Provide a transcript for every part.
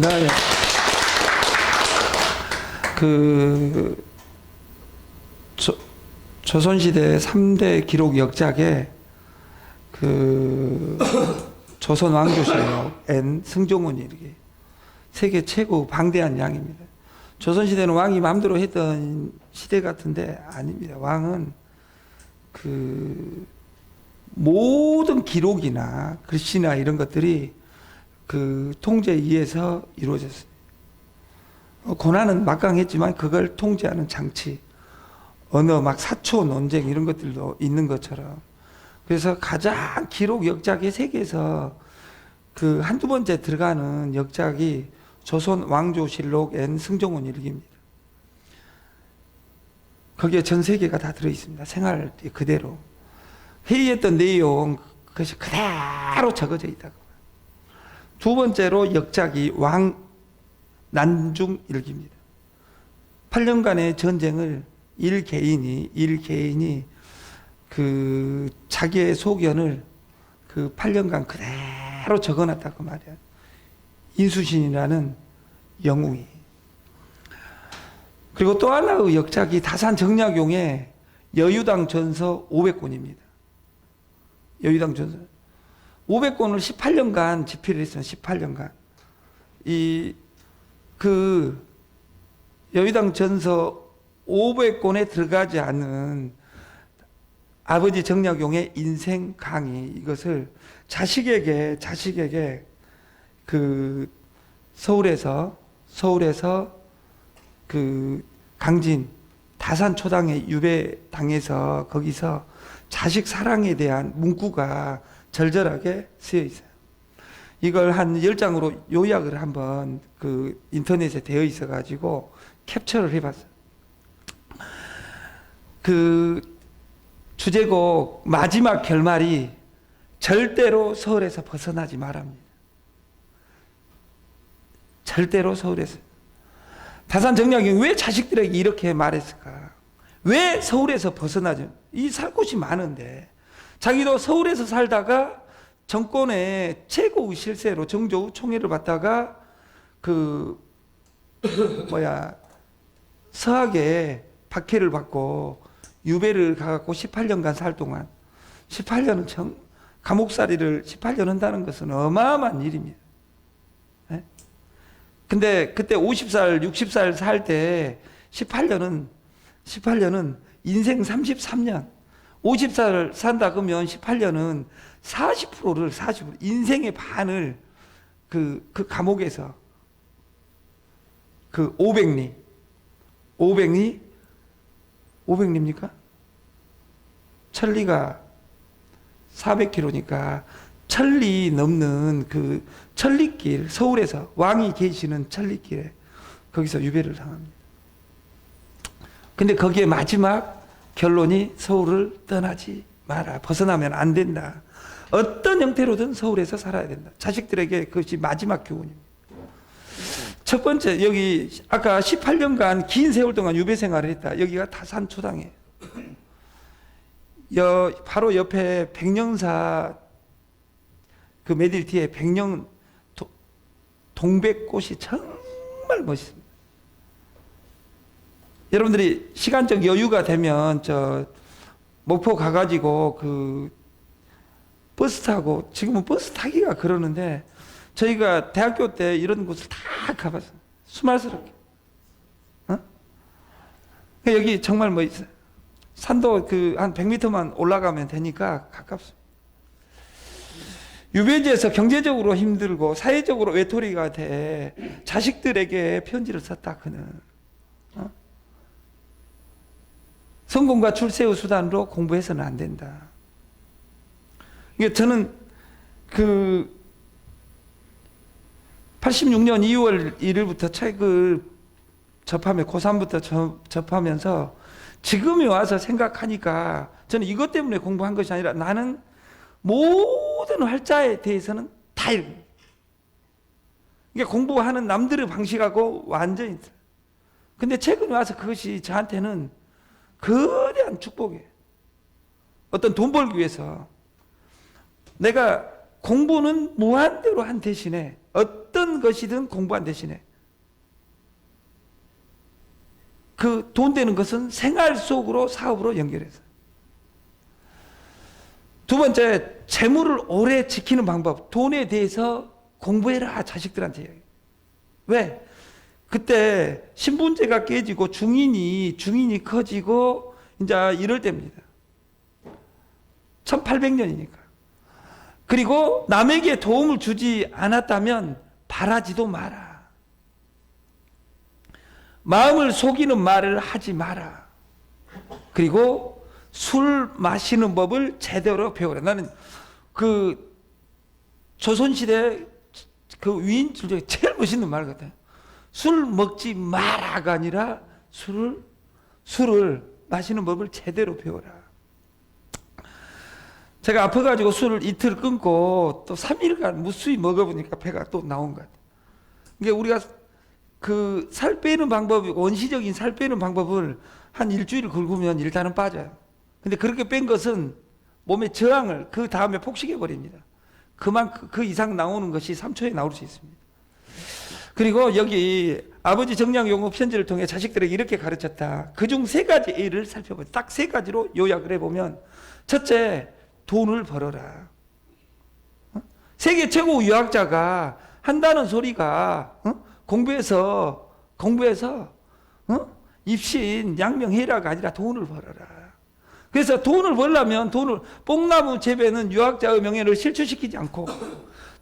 네. 그 조선시대 3대 기록 역작에 그 조선 왕조실록 N 승종원이 이렇게 세계 최고 방대한 양입니다. 조선시대는 왕이 마음대로 했던 시대 같은데 아닙니다. 왕은 그 모든 기록이나 글씨나 이런 것들이 그 통제에 의해서 이루어졌어요. 고난은 막강했지만 그걸 통제하는 장치, 언어, 막 사초, 논쟁 이런 것들도 있는 것처럼. 그래서 가장 기록 역작의 세계에서 그 한두 번째 들어가는 역작이 조선 왕조실록 N 승종원 일기입니다. 거기에 전 세계가 다 들어있습니다. 생활 그대로. 회의했던 내용, 그것이 그대로 적어져 있다고. 두 번째로 역작이 난중 일기입니다. 8년간의 전쟁을 일개인이 그 자기의 소견을 그 8년간 그대로 적어놨다고 말이야. 인수신이라는 영웅이. 그리고 또 하나의 역작이 다산정약용의 여유당 전서 500권입니다. 여유당 전서 500권을 18년간 집필을 했어요. 18년간. 그 여유당 전서 500권에 들어가지 않는 아버지 정약용의 인생 강의, 이것을 자식에게 그 서울에서 그 강진 다산초당에 유배당해서 거기서 자식 사랑에 대한 문구가 절절하게 쓰여 있어요. 이걸 한 10장으로 요약을 한번 그 인터넷에 되어 있어 가지고 캡처를 해봤어요. 그 주제곡 마지막 결말이 절대로 서울에서 벗어나지 말랍니다. 절대로 서울에서. 다산정약이 왜 자식들에게 이렇게 말했을까? 왜 서울에서 벗어나지? 살 곳이 많은데 자기도 서울에서 살다가 정권의 최고의 실세로 정조의 총애를 받다가 서학에 박해를 받고 유배를 가갖고 18년간 살 동안 18년은 감옥살이를 18년 한다는 것은 어마어마한 일입니다. 네? 근데 그때 50살, 60살 살 때 18년은 인생 33년. 50살 산다 그러면 18년은 40%, 인생의 반을 그 감옥에서 그 500리입니까? 천리가 400km니까 천리 넘는 그 천리길, 서울에서 왕이 계시는 천리길에 거기서 유배를 당합니다. 근데 거기에 마지막 결론이 서울을 떠나지 마라. 벗어나면 안 된다. 어떤 형태로든 서울에서 살아야 된다. 자식들에게 그것이 마지막 교훈입니다. 첫 번째, 여기 아까 18년간 긴 세월 동안 유배 생활을 했다. 여기가 다산초당이에요. 바로 옆에 백령사 그 매딜 뒤에 동백꽃이 정말 멋있습니다. 여러분들이 시간적 여유가 되면 목포 가가지고 그 버스 타고, 지금은 버스 타기가 그러는데 저희가 대학교 때 이런 곳을 다 가봤어요. 수말스럽게. 여기 정말 산도 한 100m만 올라가면 되니까 가깝습니다. 유배지에서 경제적으로 힘들고 사회적으로 외톨이가 돼 자식들에게 편지를 썼다. 그는 성공과 출세의 수단으로 공부해서는 안 된다. 이게 저는 86년 2월 1일부터 책을 고3부터 접하면서 지금에 와서 생각하니까 저는 이것 때문에 공부한 것이 아니라 나는 모든 활자에 대해서는 다 읽어요. 이게 공부하는 남들의 방식하고 완전히 틀려요. 근데 최근에 와서 그것이 저한테는 거대한 축복이에요. 어떤 돈 벌기 위해서 내가 공부는 무한대로 한 대신에 어떤 것이든 공부한 대신에 그 돈 되는 것은 생활 속으로 사업으로 연결해서. 두 번째, 재물을 오래 지키는 방법. 돈에 대해서 공부해라, 자식들한테 이야기해요. 왜? 그때 신분제가 깨지고 중인이 커지고 이제 이럴 때입니다. 1800년이니까. 그리고 남에게 도움을 주지 않았다면 바라지도 마라. 마음을 속이는 말을 하지 마라. 그리고 술 마시는 법을 제대로 배우라. 나는 그 조선시대 그 위인들 중에 제일 멋있는 말 같아요. 술 먹지 마라가 아니라 술을 마시는 법을 제대로 배워라. 제가 아파가지고 술을 이틀 끊고 또 3일간 무수히 먹어보니까 배가 또 나온 것 같아요. 이게 우리가 그 살 빼는 방법이, 원시적인 살 빼는 방법을 한 일주일 긁으면 일단은 빠져요. 근데 그렇게 뺀 것은 몸의 저항을 그 다음에 폭식해 버립니다. 그만큼 그 이상 나오는 것이 3초에 나올 수 있습니다. 그리고 여기 아버지 정량용어 편지를 통해 자식들에게 이렇게 가르쳤다. 그중 3가지 A를 살펴봐요. 딱 3가지로 요약을 해보면, 첫째, 돈을 벌어라. 세계 최고 유학자가 한다는 소리가 공부해서 입신 양명해라가 아니라 돈을 벌어라. 그래서 돈을 벌려면 뽕나무 재배는 유학자의 명예를 실추시키지 않고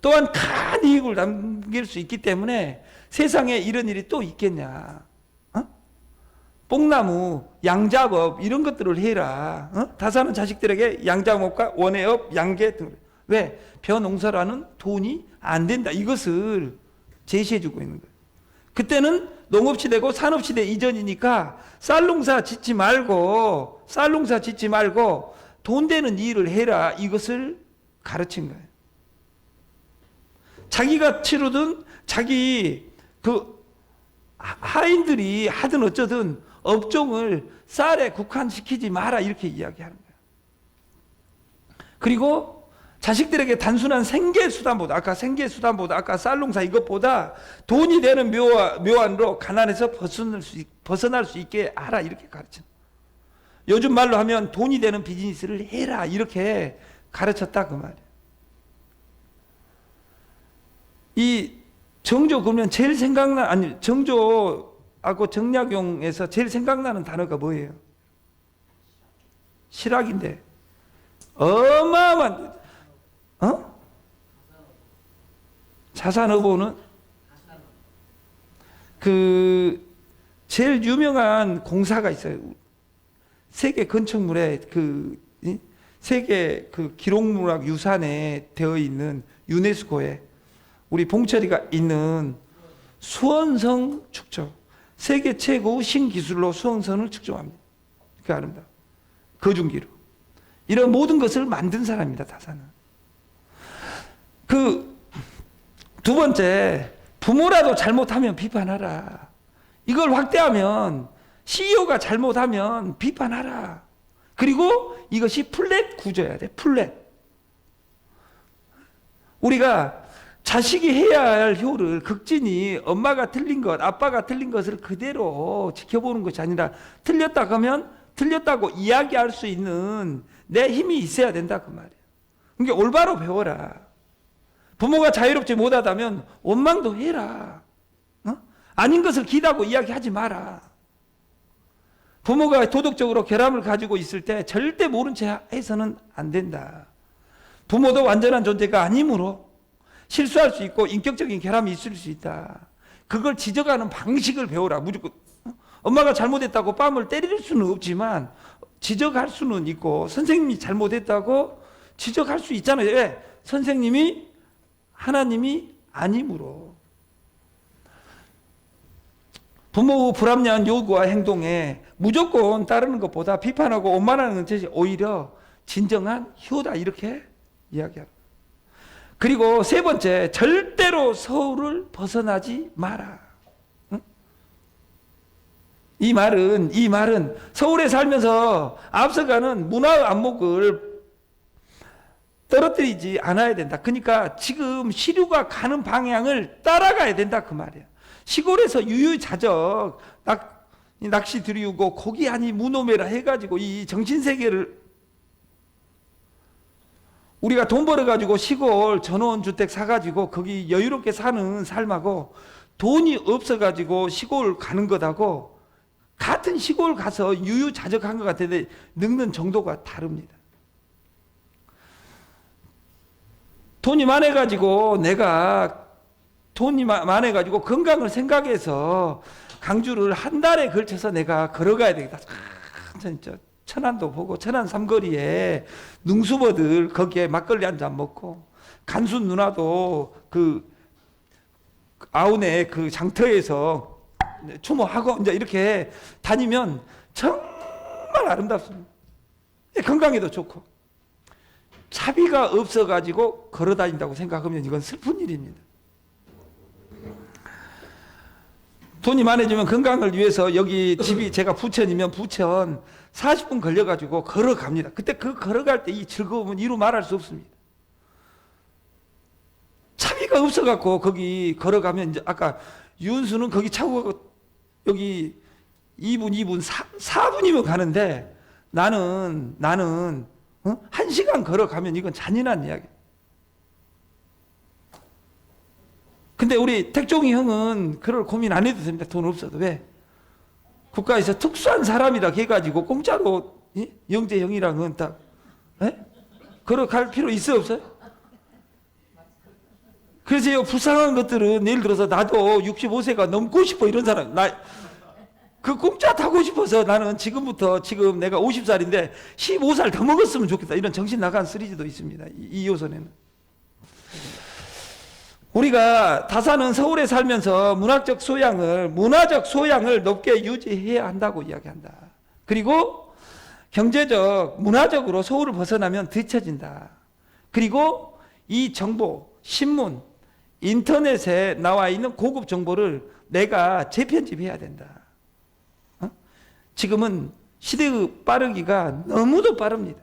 또한 큰 이익을 남길 수 있기 때문에 세상에 이런 일이 또 있겠냐. 뽕나무, 양자업 이런 것들을 해라. 다사는 자식들에게 양자업과 원예업, 양계 등. 왜? 벼농사라는 돈이 안 된다. 이것을 제시해주고 있는 거예요. 그때는 농업시대고 산업시대 이전이니까 쌀농사 짓지 말고 돈 되는 일을 해라. 이것을 가르친 거예요. 자기가 치르든 자기 그 하인들이 하든 어쩌든 업종을 쌀에 국한시키지 마라. 이렇게 이야기하는 거예요. 그리고 자식들에게 단순한 생계수단보다 아까 쌀농사 이것보다 돈이 되는 묘안으로 가난에서 벗어날 수 있게 하라. 이렇게 가르친다. 요즘 말로 하면 돈이 되는 비즈니스를 해라. 이렇게 가르쳤다. 그 말이에요. 이 정조 그러면 제일 정조하고 정약용에서 제일 생각나는 단어가 뭐예요? 실학인데 어마어마한 자산어보는 그 제일 유명한 공사가 있어요. 세계 건축물에 세계 기록문학 유산에 되어 있는 유네스코에 우리 봉철이가 있는 수원성 축조. 세계 최고 신기술로 수원성을 축조합니다. 그 아름다워. 거중기로. 이런 모든 것을 만든 사람입니다. 다사는. 두 번째, 부모라도 잘못하면 비판하라. 이걸 확대하면 CEO가 잘못하면 비판하라. 그리고 이것이 플랫 구조여야 돼. 플랫. 우리가 자식이 해야 할 효를 극진히 엄마가 틀린 것, 아빠가 틀린 것을 그대로 지켜보는 것이 아니라 틀렸다 하면 틀렸다고 이야기할 수 있는 내 힘이 있어야 된다. 그 말이에요. 그러니까 올바로 배워라. 부모가 자유롭지 못하다면 원망도 해라. 아닌 것을 기다고 이야기하지 마라. 부모가 도덕적으로 결함을 가지고 있을 때 절대 모른 채 해서는 안 된다. 부모도 완전한 존재가 아니므로 실수할 수 있고 인격적인 결함이 있을 수 있다. 그걸 지적하는 방식을 배우라. 무조건 엄마가 잘못했다고 뺨을 때릴 수는 없지만 지적할 수는 있고, 선생님이 잘못했다고 지적할 수 있잖아요. 왜? 선생님이 하나님이 아니므로. 부모의 불합리한 요구와 행동에 무조건 따르는 것보다 비판하고 원만하는 것이 오히려 진정한 효다. 이렇게 이야기합니다. 그리고 세 번째, 절대로 서울을 벗어나지 마라. 이 말은 서울에 살면서 앞서가는 문화의 안목을 떨어뜨리지 않아야 된다. 그러니까 지금 시류가 가는 방향을 따라가야 된다 그 말이야. 시골에서 유유자적 낚시 들이우고 고기 아니 무노매라 해가지고 이 정신세계를 우리가 돈 벌어가지고 시골 전원주택 사가지고 거기 여유롭게 사는 삶하고 돈이 없어가지고 시골 가는 것하고 같은 시골 가서 유유자적한 것 같은데 늙는 정도가 다릅니다. 돈이 많아가지고 내가 돈이 많아가지고 건강을 생각해서 강주를 한 달에 걸쳐서 내가 걸어가야 되겠다. 진짜 천안도 보고 천안 삼거리에 능수버들 거기에 막걸리 한 잔 먹고 간순 누나도 그 아우네 그 장터에서 추모하고 이제 이렇게 다니면 정말 아름답습니다. 건강에도 좋고 차비가 없어가지고 걸어 다닌다고 생각하면 이건 슬픈 일입니다. 돈이 많아지면 건강을 위해서 여기 집이 제가 부천이면 부천 40분 걸려가지고 걸어갑니다. 그때 그 걸어갈 때 이 즐거움은 이루 말할 수 없습니다. 차비가 없어갖고 거기 걸어가면 이제 아까 윤수는 거기 차고 가고 여기 2분 4분이면 가는데 나는 1시간 걸어가면 이건 잔인한 이야기. 근데 우리 택종이 형은 그럴 고민 안 해도 됩니다. 돈 없어도. 왜? 국가에서 특수한 사람이라 해가지고 공짜로 영재 형이랑은 딱 걸어갈 필요 있어요 없어요? 그래서 불쌍한 것들은 예를 들어서 나도 65세가 넘고 싶어 이런 사람 그 공짜 타고 싶어서 나는 지금부터 지금 내가 50살인데 15살 더 먹었으면 좋겠다 이런 정신 나간 시리즈도 있습니다. 이 요선에는. 우리가 다사는 서울에 살면서 문화적 소양을 높게 유지해야 한다고 이야기한다. 그리고 경제적, 문화적으로 서울을 벗어나면 뒤처진다. 그리고 이 정보, 신문, 인터넷에 나와 있는 고급 정보를 내가 재편집해야 된다. 지금은 시대의 빠르기가 너무도 빠릅니다.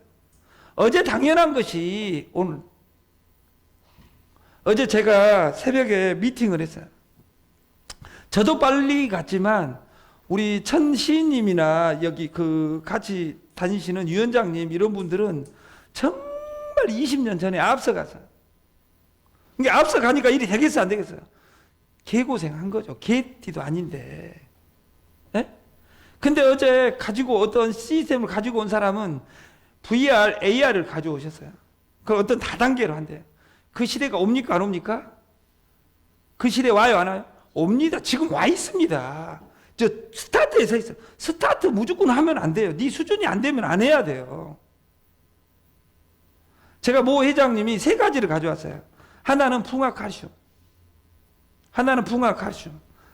어제 당연한 것이 오늘 어제 제가 새벽에 미팅을 했어요. 저도 빨리 갔지만 우리 천 시인님이나 여기 그 같이 다니시는 위원장님 이런 분들은 정말 20년 전에 앞서가서 그러니까 앞서가니까 일이 되겠어 안 되겠어요? 개고생한 거죠. 개띠도 아닌데. 네? 근데 어제 가지고 어떤 시스템을 가지고 온 사람은 VR, AR을 가져오셨어요. 그 어떤 다단계로 한대요. 그 시대가 옵니까 안 옵니까? 그 시대 와요 안 와요? 옵니다. 지금 와 있습니다. 저 스타트에 서 있어요. 스타트 무조건 하면 안 돼요. 네 수준이 안 되면 안 해야 돼요. 제가 모 회장님이 3가지를 가져왔어요. 하나는 풍화칼슘,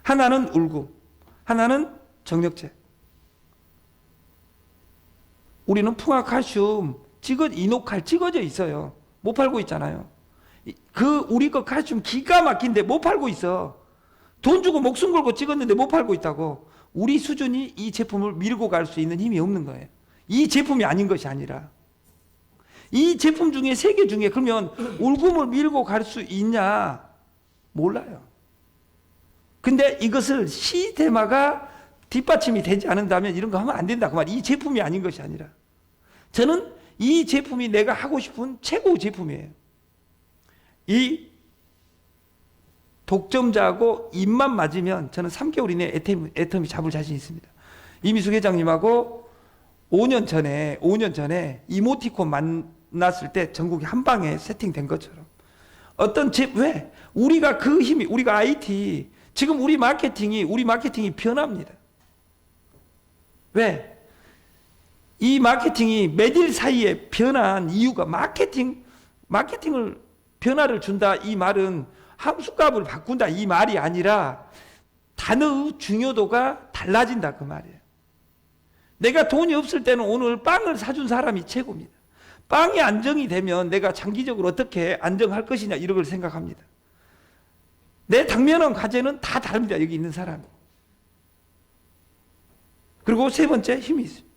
하나는 울금, 하나는 정력제. 우리는 풍화칼슘 이노칼 찍어져 있어요. 못 팔고 있잖아요. 우리 거 칼슘 기가 막힌데 못 팔고 있어. 돈 주고 목숨 걸고 찍었는데 못 팔고 있다고. 우리 수준이 이 제품을 밀고 갈 수 있는 힘이 없는 거예요. 이 제품이 아닌 것이 아니라 이 제품 중에 3개 중에 그러면 울금을 밀고 갈 수 있냐? 몰라요. 근데 이것을 시스템화가 뒷받침이 되지 않는다면 이런 거 하면 안 된다 그 말. 이 제품이 아닌 것이 아니라 저는 이 제품이 내가 하고 싶은 최고 제품이에요. 이 독점자하고 입만 맞으면 저는 3개월 이내에 애터미 잡을 자신 있습니다. 이미숙 회장님하고 5년 전에 이모티콘 만났을 때 전국이 한 방에 세팅된 것처럼 왜? 우리가 그 힘이 우리가 IT 지금 우리 마케팅이 변합니다. 왜? 이 마케팅이 몇 일 사이에 변한 이유가 마케팅을 변화를 준다 이 말은 함수값을 바꾼다 이 말이 아니라 단어의 중요도가 달라진다 그 말이에요. 내가 돈이 없을 때는 오늘 빵을 사준 사람이 최고입니다. 빵이 안정이 되면 내가 장기적으로 어떻게 안정할 것이냐 이런 걸 생각합니다. 내 당면한 과제는 다 다릅니다. 여기 있는 사람이. 그리고 3번째 힘이 있습니다.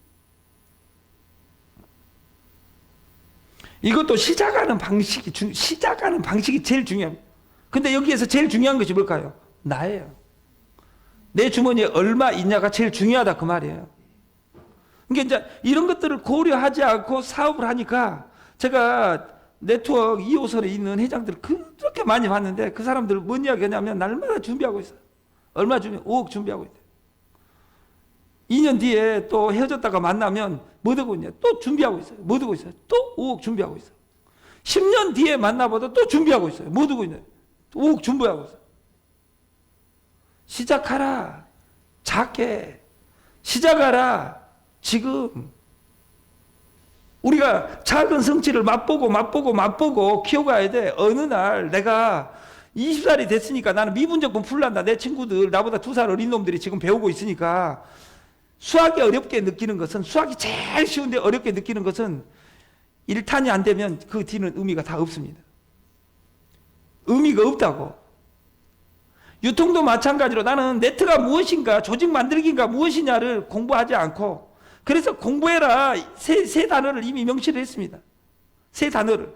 이것도 시작하는 방식이 제일 중요합니다. 근데 여기에서 제일 중요한 것이 뭘까요? 나예요. 내 주머니에 얼마 있냐가 제일 중요하다 그 말이에요. 그러니까 이제 이런 것들을 고려하지 않고 사업을 하니까 제가 네트워크 2호선에 있는 회장들 그렇게 많이 봤는데 그 사람들 뭔 이야기 하냐면 날마다 준비하고 있어요. 얼마 준비? 5억 준비하고 있대요. 2년 뒤에 또 헤어졌다가 만나면 뭐 하고 있냐? 또 준비하고 있어요. 뭐 하고 있어요? 또 5억 준비하고 있어요. 10년 뒤에 만나봐도 또 준비하고 있어요. 뭐 하고 있냐? 5억 준비하고 있어요. 시작하라. 작게. 시작하라. 지금. 우리가 작은 성취를 맛보고 키워가야 돼. 어느 날 내가 20살이 됐으니까 나는 미분적분 풀란다. 내 친구들, 나보다 2살 어린 놈들이 지금 배우고 있으니까 수학이 어렵게 느끼는 것은, 수학이 제일 쉬운데 어렵게 느끼는 것은 1탄이 안 되면 그 뒤는 의미가 다 없습니다. 의미가 없다고. 유통도 마찬가지로 나는 네트가 무엇인가, 조직 만들기가 무엇이냐를 공부하지 않고, 그래서 공부해라. 세 단어를 이미 명시를 했습니다. 세 단어를.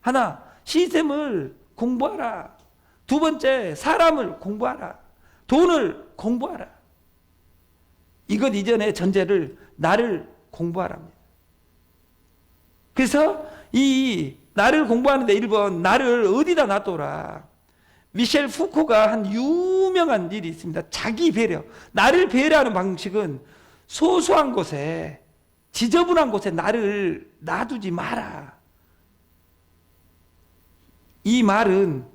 하나, 시스템을 공부하라. 두 번째, 사람을 공부하라. 돈을 공부하라. 이것 이전의 전제를 나를 공부하랍니다. 그래서 이 나를 공부하는데 1번, 나를 어디다 놔둬라. 미셸 푸코가 한 유명한 일이 있습니다. 자기 배려. 나를 배려하는 방식은 소소한 곳에, 지저분한 곳에 나를 놔두지 마라. 이 말은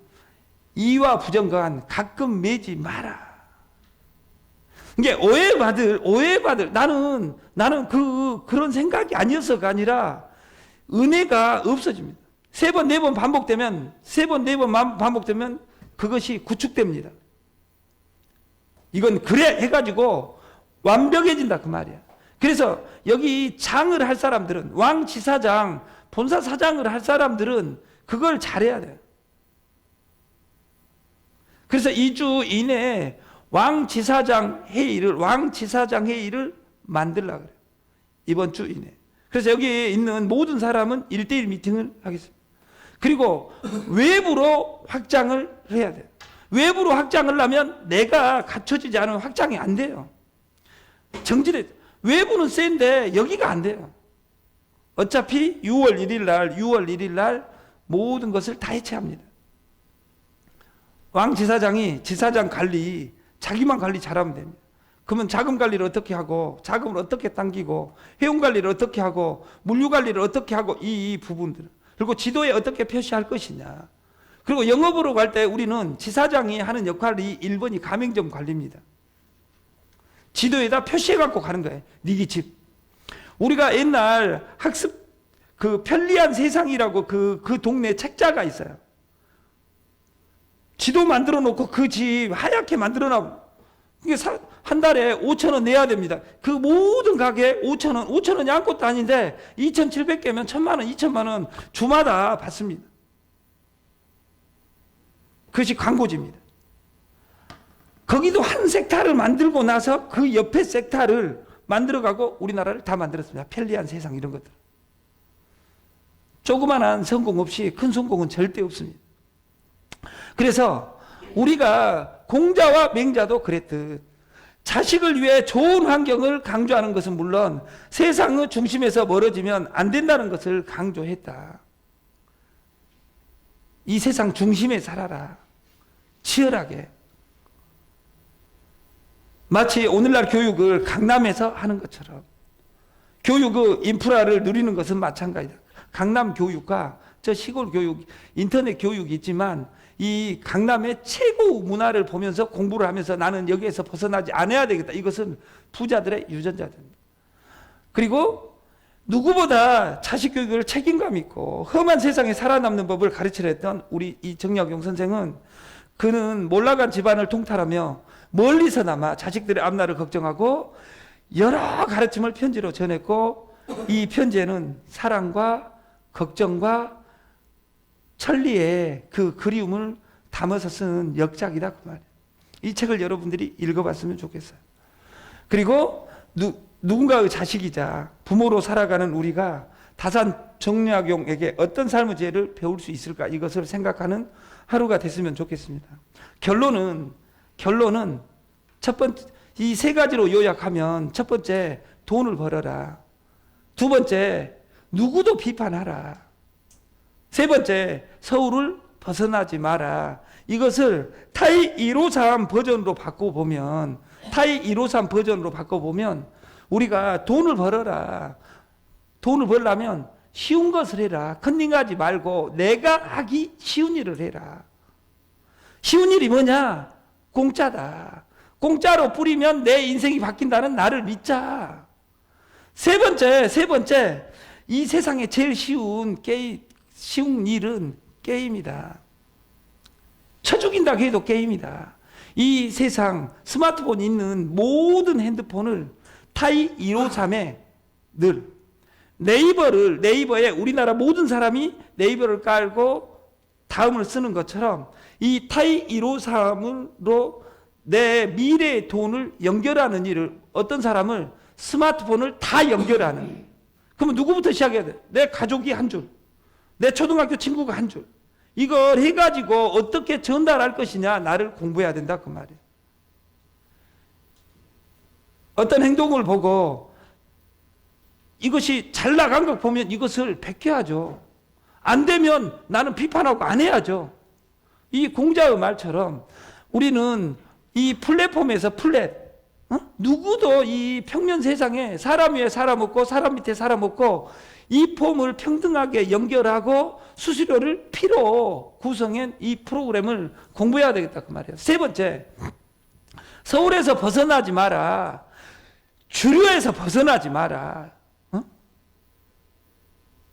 이와 부정간 가끔 매지 마라. 이게 오해받을, 나는 그런 생각이 아니어서가 아니라 은혜가 없어집니다. 3번, 4번 반복되면, 3번, 4번 반복되면 그것이 구축됩니다. 이건 그래 해가지고 완벽해진다 그 말이야. 그래서 여기 장을 할 사람들은, 왕지사장, 본사사장을 할 사람들은 그걸 잘해야 돼요. 그래서 2주 이내에 왕지사장 회의를 만들려고 그래요. 이번 주 이내. 그래서 여기 있는 모든 사람은 1대1 미팅을 하겠습니다. 그리고 외부로 확장을 해야 돼요. 외부로 확장을 하면 내가 갖춰지지 않으면 확장이 안 돼요. 정진해. 외부는 센데 여기가 안 돼요. 어차피 6월 1일 날 모든 것을 다 해체합니다. 왕지사장이 지사장 관리, 자기만 관리 잘하면 됩니다. 그러면 자금 관리를 어떻게 하고, 자금을 어떻게 당기고, 회원 관리를 어떻게 하고, 물류 관리를 어떻게 하고, 이 부분들. 그리고 지도에 어떻게 표시할 것이냐. 그리고 영업으로 갈 때 우리는 지사장이 하는 역할이 1번이 가맹점 관리입니다. 지도에다 표시해갖고 가는 거예요. 니기 집. 우리가 옛날 학습, 그 편리한 세상이라고 그 동네 책자가 있어요. 지도 만들어 놓고 그 집 하얗게 만들어 놔. 이게 한 달에 5,000원 내야 됩니다. 그 모든 가게 5,000원, 5,000원이 아무것도 아닌데 2,700개면 1,000만 원, 2,000만 원 주마다 받습니다. 그것이 광고지입니다. 거기도 한 섹타를 만들고 나서 그 옆에 섹타를 만들어가고 우리나라를 다 만들었습니다. 편리한 세상 이런 것들. 조그만한 성공 없이 큰 성공은 절대 없습니다. 그래서 우리가 공자와 맹자도 그랬듯 자식을 위해 좋은 환경을 강조하는 것은 물론 세상의 중심에서 멀어지면 안 된다는 것을 강조했다. 이 세상 중심에 살아라. 치열하게. 마치 오늘날 교육을 강남에서 하는 것처럼 교육의 인프라를 누리는 것은 마찬가지다. 강남 교육과 저 시골 교육, 인터넷 교육이 있지만 이 강남의 최고 문화를 보면서 공부를 하면서 나는 여기에서 벗어나지 않아야 되겠다. 이것은 부자들의 유전자입니다. 그리고 누구보다 자식 교육을 책임감 있고 험한 세상에 살아남는 법을 가르치려 했던 우리 이 정약용 선생은 그는 몰락한 집안을 통탈하며 멀리서나마 자식들의 앞날을 걱정하고 여러 가르침을 편지로 전했고 이 편지에는 사랑과 걱정과 천리의 그 그리움을 담아서 쓰는 역작이다 그 말이에요. 이 책을 여러분들이 읽어봤으면 좋겠어요. 그리고 누군가의 자식이자 부모로 살아가는 우리가 다산 정약용에게 어떤 삶의 지혜를 배울 수 있을까, 이것을 생각하는 하루가 됐으면 좋겠습니다. 결론은 첫 번째, 이 세 가지로 요약하면, 첫 번째, 돈을 벌어라. 두 번째, 누구도 비판하라. 세 번째, 서울을 벗어나지 마라. 이것을 타이 153 버전으로 바꿔보면, 우리가 돈을 벌어라. 돈을 벌려면 쉬운 것을 해라. 컨닝하지 말고 내가 하기 쉬운 일을 해라. 쉬운 일이 뭐냐? 공짜다. 공짜로 뿌리면 내 인생이 바뀐다는 나를 믿자. 세 번째, 이 세상에 제일 쉬운 일은 게임이다. 쳐 죽인다고 해도 게임이다. 이 세상 스마트폰 있는 모든 핸드폰을 타이 153에 늘 네이버에 우리나라 모든 사람이 네이버를 깔고 다음을 쓰는 것처럼 이 타이 153으로 내 미래의 돈을 연결하는 일을, 어떤 사람을 스마트폰을 다 연결하는. 그러면 누구부터 시작해야 돼? 내 가족이 한 줄, 내 초등학교 친구가 한 줄. 이걸 해가지고 어떻게 전달할 것이냐, 나를 공부해야 된다 그 말이에요. 어떤 행동을 보고 이것이 잘 나간 것 보면 이것을 베껴야죠. 안 되면 나는 비판하고 안 해야죠. 이 공자의 말처럼 우리는 이 플랫폼에서 누구도 이 평면 세상에 사람 위에 사람 없고 사람 밑에 사람 없고 이 폼을 평등하게 연결하고 수수료를 피로 구성한 이 프로그램을 공부해야 되겠다 그 말이에요. 세 번째, 서울에서 벗어나지 마라. 주류에서 벗어나지 마라.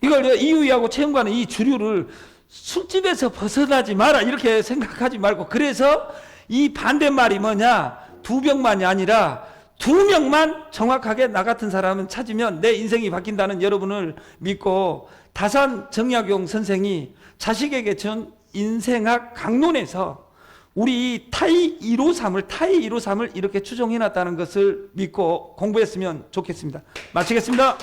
이걸 이유희하고 최영관은 이 주류를 술집에서 벗어나지 마라 이렇게 생각하지 말고, 그래서 이 반대말이 뭐냐? 2명만이 아니라 2명만 정확하게 나 같은 사람은 찾으면 내 인생이 바뀐다는 여러분을 믿고, 다산 정약용 선생이 자식에게 전 인생학 강론에서 우리 타이 153을 이렇게 추정해놨다는 것을 믿고 공부했으면 좋겠습니다. 마치겠습니다.